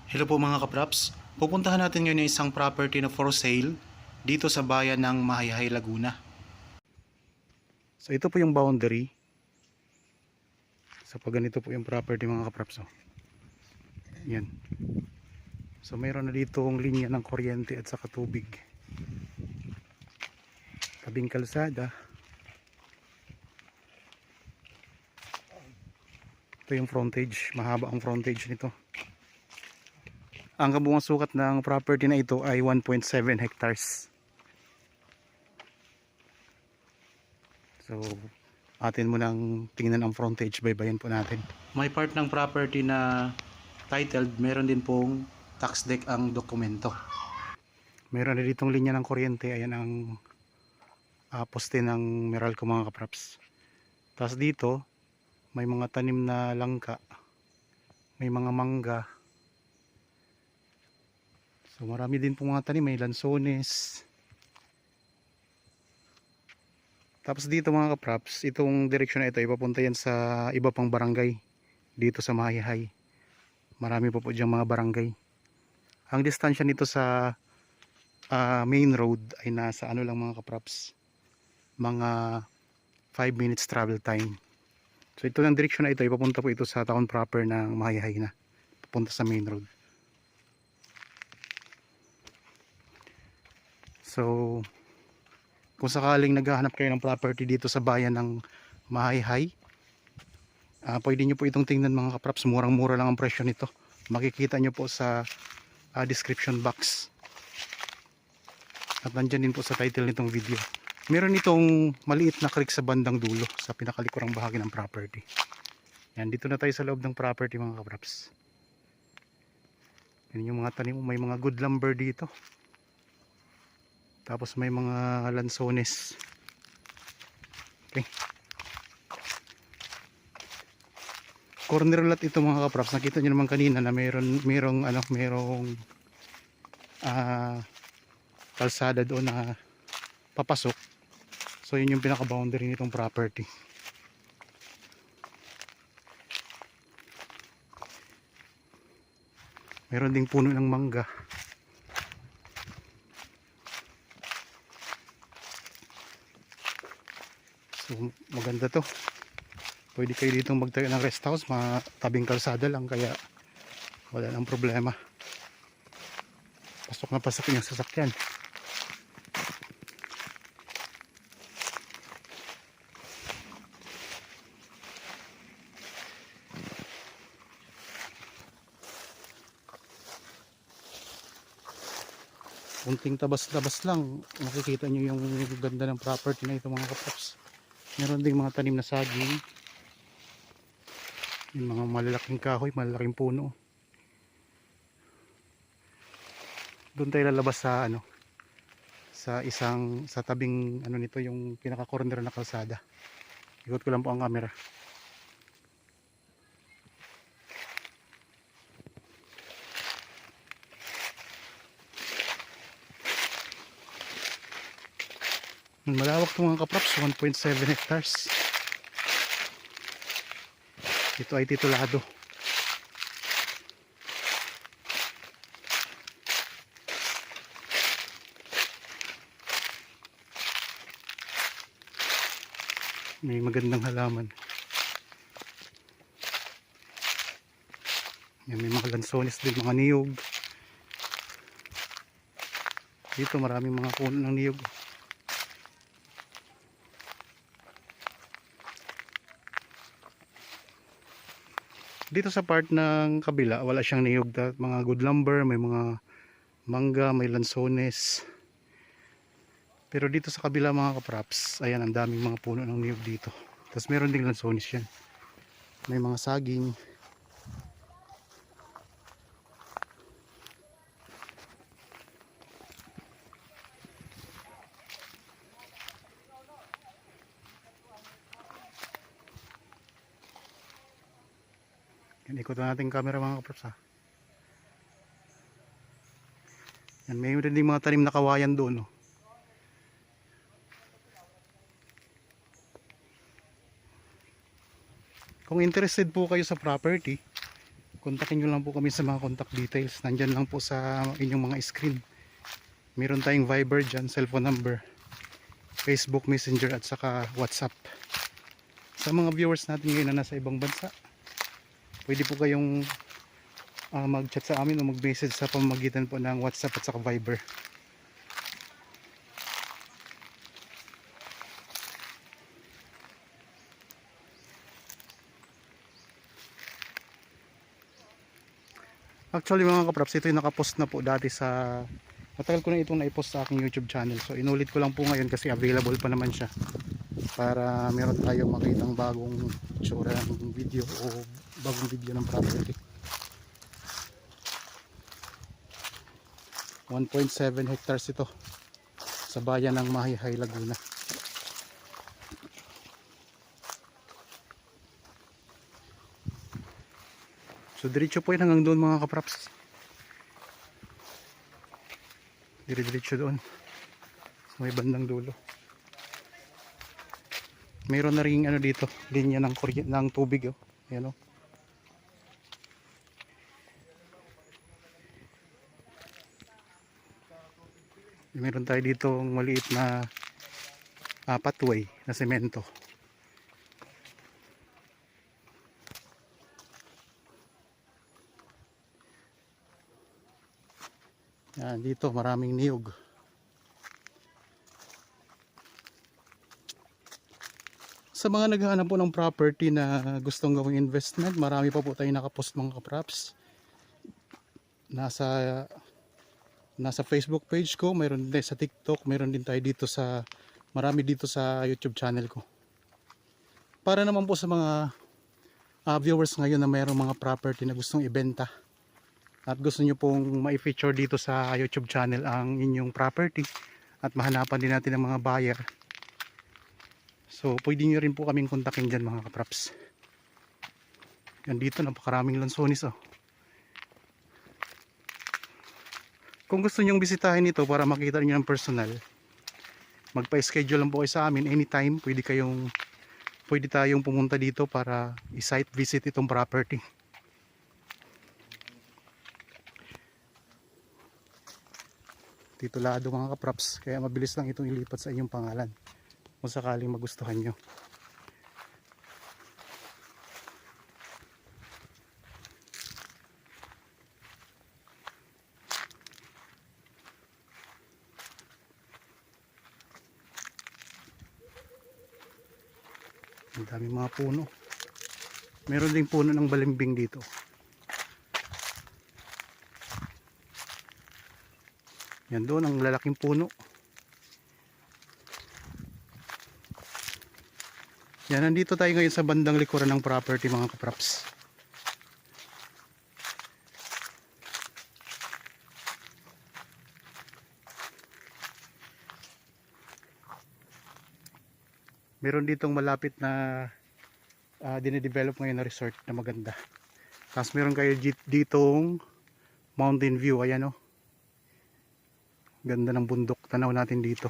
Hello po mga kapraps. Pupuntahan natin ngayon yung isang property na for sale dito sa bayan ng Mahayhay, Laguna. So ito po yung boundary. So pag ganito po yung property mga kapraps. Oh. Yan. So mayroon na ditong linya ng kuryente at saka tubig. Tabing kalsada. Ito yung frontage. Mahaba ang frontage nito. Ang kabuuan sukat ng property na ito ay 1.7 hectares. So, atin mo nang tingnan ang frontage, baybayin po natin. May part ng property na titled, meron din pong tax deck ang dokumento. Meron na ditong linya ng kuryente, ayan ang poste ng Meralco mga kapraps. Tapos dito, may mga tanim na langka, may mga mangga. So marami din pong mga tanim, may lansones. Tapos dito mga kapraps, itong direksyon na ito, ipapunta yan sa iba pang barangay dito sa Mahayhay. Marami po diyang mga barangay. Ang distansya nito sa main road ay nasa ano lang mga kapraps, mga 5 minutes travel time. So ito ng direksyon na ito, ipapunta po ito sa town proper ng Mahayhay na, papunta sa main road. So kung sakaling naghahanap kayo ng property dito sa bayan ng Mahayhay, pwede nyo po itong tingnan mga kapraps. Murang mura lang ang presyo nito. Makikita nyo po sa description box, at nandyan din po sa title nitong video. Meron itong maliit na creek sa bandang dulo, sa pinakalikurang bahagi ng property. Yan, dito na tayo sa loob ng property mga kapraps. Yan yung mga tanim, may mga good lumber dito. Tapos may mga lansones. Okay. Corner lot ito mga kapraps. Nakita nyo naman kanina na merong kalsada doon na papasok. So yun yung pinaka boundary nitong property. Meron ding puno ng mangga. So maganda to. Pwede kayo dito magtayo ng rest house, matabing kalsada lang, kaya wala nang problema. Pasok na pasok yung sasakyan. Kunting tabas-tabas lang, makikita nyo yung ganda ng property na ito mga kapaps. Meron ding mga tanim na saging, yung mga malalaking kahoy, malalaking puno. Doon tayo lalabas sa sa tabing nito, yung pinaka corner na kalsada. Ikot ko lang po ang camera. Malawak ito mga kapraps, 1.7 hectares. Ito ay titulado. May magandang halaman. Yan, may mga lansones din, mga niyog. Dito maraming mga puno ng niyog. Dito sa part ng kabila, wala siyang niyog. Mga good lumber, may mga mangga, may lansones. Pero dito sa kabila mga kapraps, ayan, ang daming mga puno ng niyog dito. Tapos meron ding lansones yan. May mga saging. Yan, ikot natin camera mga kapraps ha. Yan, may din mga tanim na kawayan doon. Oh. Kung interested po kayo sa property, kontakin nyo lang po kami sa mga contact details. Nandyan lang po sa inyong mga screen. Meron tayong Viber dyan, cellphone number, Facebook Messenger at saka WhatsApp. Sa mga viewers natin ngayon na nasa ibang bansa, pwede po kayong mag-chat sa amin o mag-message sa pamamagitan po ng WhatsApp at saka Viber. Actually mga kapraps, ito yung nakapost na po dati sa, matagal ko na itong naipost sa aking YouTube channel. So inulit ko lang po ngayon kasi available pa naman siya, para meron tayong makitang bagong tsura ng video o bagong video ng property. 1.7 hectares ito sa bayan ng Mahihay, Laguna. So diretso po yun hanggang doon mga kapraps. Diretso doon sa may bandang dulo. Mayroon na ring ano dito, linya ng ng tubig, oh. Ayan, oh. Meron tayo dito maliit na pathway na semento. Yan, dito maraming niyog. Sa mga naghahanap po ng property na gustong gawing investment, marami pa po tayong nakapost mga kapraps. Nasa Facebook page ko, mayroon din sa TikTok, mayroon din tayo dito sa, marami dito sa YouTube channel ko. Para naman po sa mga viewers ngayon na mayroong mga property na gustong ibenta at gusto nyo pong ma-feature dito sa YouTube channel ang inyong property at mahanapan din natin ng mga buyer, so pwede nyo rin po kaming kontakin dyan mga kapraps. Yan, dito napakaraming lansonis, oh. Kung gusto nyong bisitahin ito para makita nyo ng personal, magpa-schedule lang po kayo sa amin anytime. Pwede tayong pumunta dito para i-site visit itong property. Titulado mga kapraps, kaya mabilis lang itong ilipat sa inyong pangalan kung sakaling magustuhan nyo. Ang dami mga puno. Meron ding puno ng balimbing dito. Yan doon ang lalaking puno. Yan, nandito tayo ngayon sa bandang likuran ng property mga kapraps. Meron ditong malapit na dinedevelop ngayon na resort na maganda. Tapos meron kayo ditong mountain view. Ayan, oh. Ganda ng bundok. Tanaw natin dito.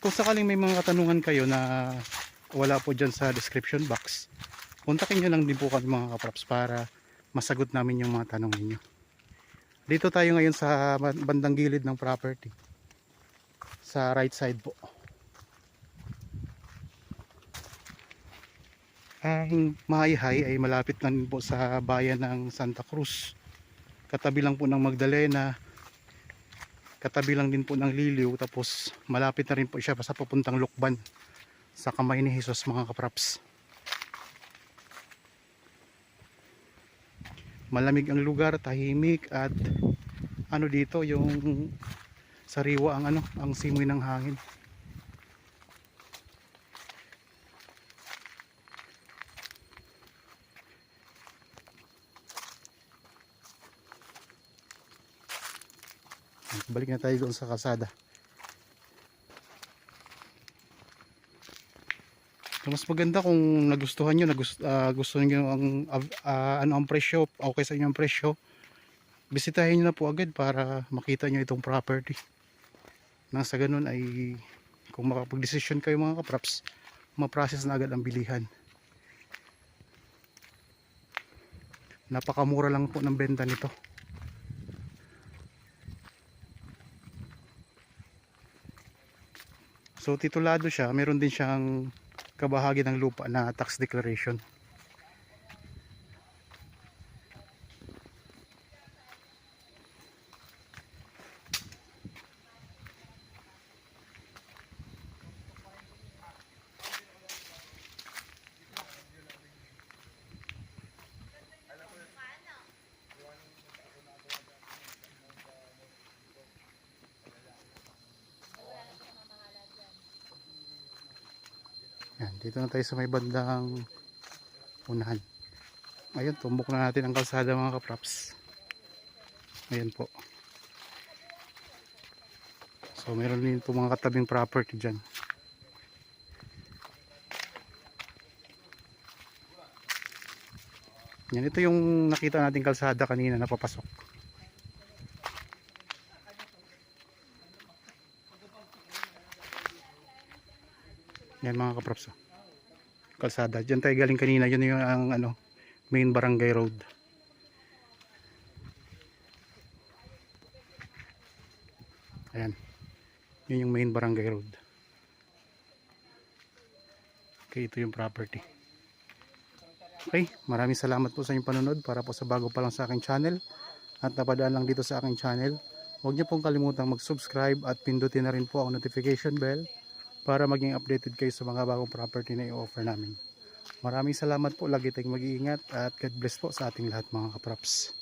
Kung sakaling may mga katanungan kayo na wala po dyan sa description box, kontakin nyo lang din po kami mga kapraps para masagot namin yung mga tanong ninyo. Dito tayo ngayon sa bandang gilid ng property, sa right side po. Ang Mahihay ay malapit na din po sa bayan ng Santa Cruz. Katabi lang po ng Magdalena, katabi lang din po ng Liliw, tapos malapit na rin po siya sa papuntang Lukban, sa kamay ni Jesus mga kapraps. Malamig ang lugar, tahimik, at ano dito, yung sariwa ang simoy ng hangin. Balik na tayo doon sa kalsada. So, mas maganda kung gusto niyo ang presyo, okay sa inyo ang presyo, bisitahin nyo na po agad para makita nyo itong property. Nang sa ganun ay kung makapag-desisyon kayo mga kapraps, ma-process na agad ang bilihan. Napakamura lang po ng benta nito. So titulado siya, meron din siyang kabahagi ng lupa na tax declaration. Yan, dito na tayo sa may bandang unahan. Ayun, tumbok na natin ang kalsada mga kapraps. Ayan po. So meron din itong mga katabing property dyan. Yan, ito yung nakita nating kalsada kanina na papasok. Yan mga kapraps. Kalsada. Diyan tayo galing kanina. Yun yung ang main barangay road. Ayan. Yun yung main barangay road. Okay, ito yung property. Okay, maraming salamat po sa inyong panunod. Para po sa bago pa lang sa aking channel at napadaan lang dito sa aking channel, huwag niyo pong kalimutang mag-subscribe at pindutin na rin po ang notification bell para maging updated kayo sa mga bagong property na i-offer namin. Maraming salamat po. Lagi tayong mag-iingat at God bless po sa ating lahat mga kapraps.